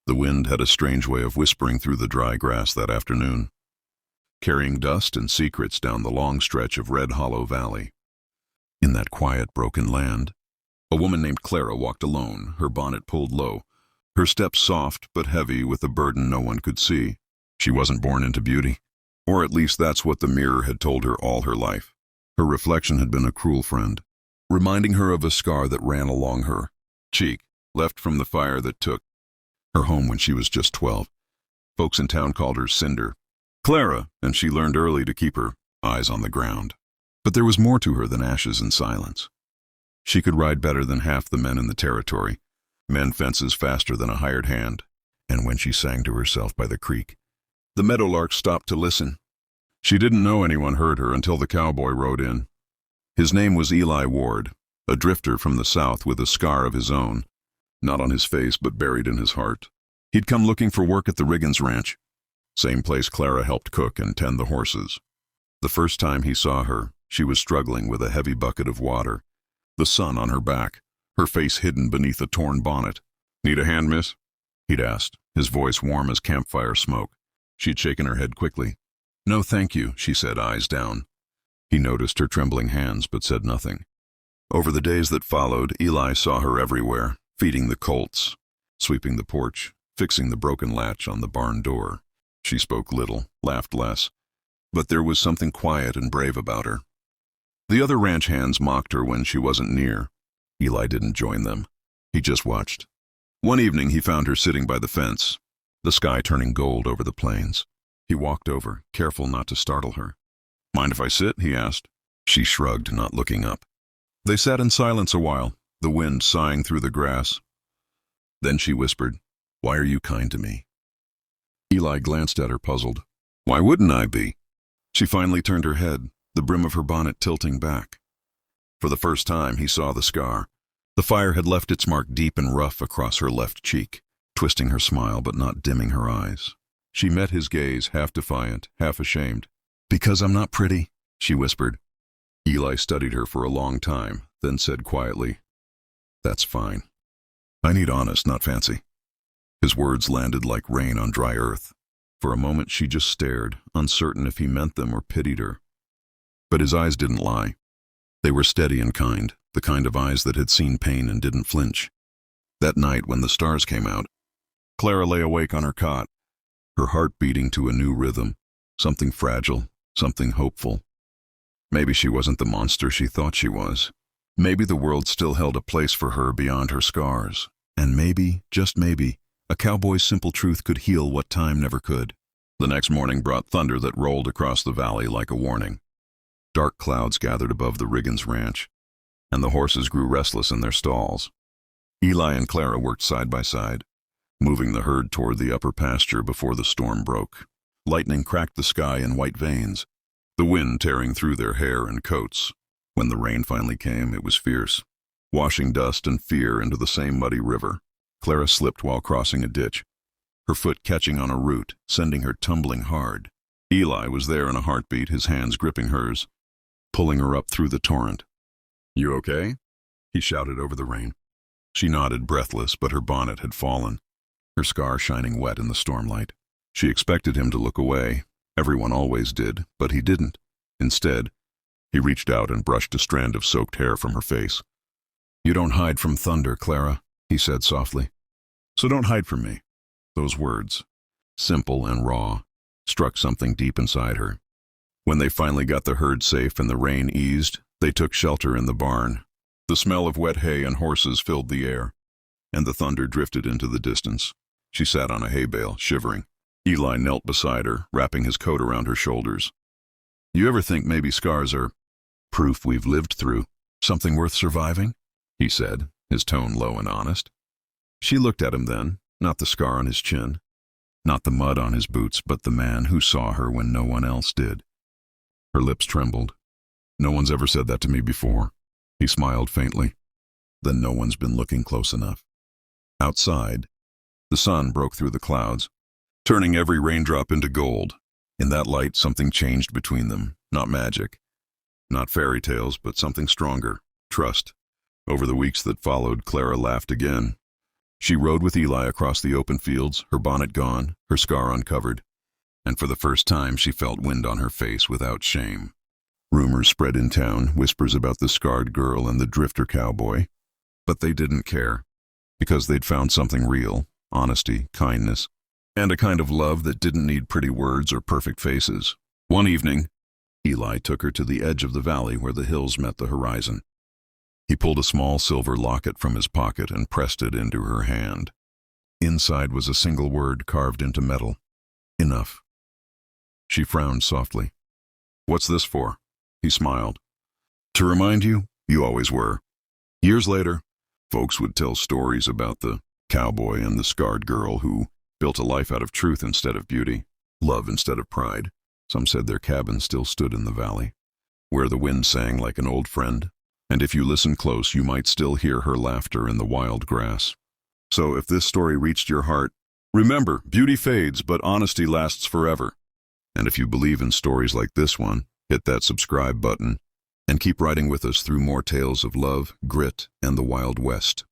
The wind had a strange way of whispering through the dry grass that afternoon, carrying dust and secrets down the long stretch of Red Hollow Valley. In that quiet, broken land, a woman named Clara walked alone, her bonnet pulled low, her steps soft but heavy with a burden no one could see. She wasn't born into beauty, or at least that's what the mirror had told her all her life. Her reflection had been a cruel friend, reminding her of a scar that ran along her cheek, left from the fire that took her home when she was just 12. Folks in town called her Cinder. Clara, and she learned early to keep her eyes on the ground. But there was more to her than ashes and silence. She could ride better than half the men in the territory, mend fences faster than a hired hand, and when she sang to herself by the creek, the meadowlark stopped to listen. She didn't know anyone heard her until the cowboy rode in. His name was Eli Ward, a drifter from the south with a scar of his own, not on his face but buried in his heart. He'd come looking for work at the Riggins Ranch, same place Clara helped cook and tend the horses. The first time he saw her, she was struggling with a heavy bucket of water, the sun on her back, her face hidden beneath a torn bonnet. "Need a hand, miss?" he'd asked, his voice warm as campfire smoke. She'd shaken her head quickly. "No, thank you," she said, eyes down. He noticed her trembling hands but said nothing. Over the days that followed, Eli saw her everywhere, feeding the colts, sweeping the porch, fixing the broken latch on the barn door. She spoke little, laughed less, but there was something quiet and brave about her. The other ranch hands mocked her when she wasn't near. Eli didn't join them. He just watched. One evening he found her sitting by the fence, the sky turning gold over the plains. He walked over, careful not to startle her. "Mind if I sit?" he asked. She shrugged, not looking up. They sat in silence a while, the wind sighing through the grass. Then she whispered, "Why are you kind to me?" Eli glanced at her, puzzled. "Why wouldn't I be?" She finally turned her head, the brim of her bonnet tilting back. For the first time, he saw the scar. The fire had left its mark deep and rough across her left cheek, twisting her smile but not dimming her eyes. She met his gaze, half defiant, half ashamed. "Because I'm not pretty," she whispered. Eli studied her for a long time, then said quietly, "That's fine. I need honest, not fancy." His words landed like rain on dry earth. For a moment she just stared, uncertain if he meant them or pitied her. But his eyes didn't lie. They were steady and kind, the kind of eyes that had seen pain and didn't flinch. That night, when the stars came out, Clara lay awake on her cot, her heart beating to a new rhythm, something fragile, something hopeful. Maybe she wasn't the monster she thought she was. Maybe the world still held a place for her beyond her scars. And maybe, just maybe, a cowboy's simple truth could heal what time never could. The next morning brought thunder that rolled across the valley like a warning. Dark clouds gathered above the Riggins Ranch, and the horses grew restless in their stalls. Eli and Clara worked side by side, moving the herd toward the upper pasture before the storm broke. Lightning cracked the sky in white veins, the wind tearing through their hair and coats. When the rain finally came, it was fierce, washing dust and fear into the same muddy river. Clara slipped while crossing a ditch, her foot catching on a root, sending her tumbling hard. Eli was there in a heartbeat, his hands gripping hers, pulling her up through the torrent. "You okay?" he shouted over the rain. She nodded, breathless, but her bonnet had fallen, her scar shining wet in the stormlight. She expected him to look away. Everyone always did, but he didn't. Instead, he reached out and brushed a strand of soaked hair from her face. "You don't hide from thunder, Clara," he said softly. "So don't hide from me." Those words, simple and raw, struck something deep inside her. When they finally got the herd safe and the rain eased, they took shelter in the barn. The smell of wet hay and horses filled the air, and the thunder drifted into the distance. She sat on a hay bale, shivering. Eli knelt beside her, wrapping his coat around her shoulders. "You ever think maybe scars are proof we've lived through, something worth surviving?" he said, his tone low and honest. She looked at him then, not the scar on his chin, not the mud on his boots, but the man who saw her when no one else did. Her lips trembled. "No one's ever said that to me before." He smiled faintly. "Then no one's been looking close enough." Outside, the sun broke through the clouds, turning every raindrop into gold. In that light, something changed between them. Not magic, not fairy tales, but something stronger. Trust. Over the weeks that followed, Clara laughed again. She rode with Eli across the open fields, her bonnet gone, her scar uncovered, and for the first time she felt wind on her face without shame. Rumors spread in town, whispers about the scarred girl and the drifter cowboy, but they didn't care, because they'd found something real, honesty, kindness, and a kind of love that didn't need pretty words or perfect faces. One evening, Eli took her to the edge of the valley where the hills met the horizon. He pulled a small silver locket from his pocket and pressed it into her hand. Inside was a single word carved into metal. Enough. She frowned softly. What's this for? He smiled. To remind you, you always were. Years later, folks would tell stories about the cowboy and the scarred girl who built a life out of truth instead of beauty, love instead of pride. Some said their cabin still stood in the valley, where the wind sang like an old friend, and if you listen close, you might still hear her laughter in the wild grass. So if this story reached your heart, remember, beauty fades, but honesty lasts forever. And if you believe in stories like this one, hit that subscribe button and keep riding with us through more tales of love, grit, and the Wild West.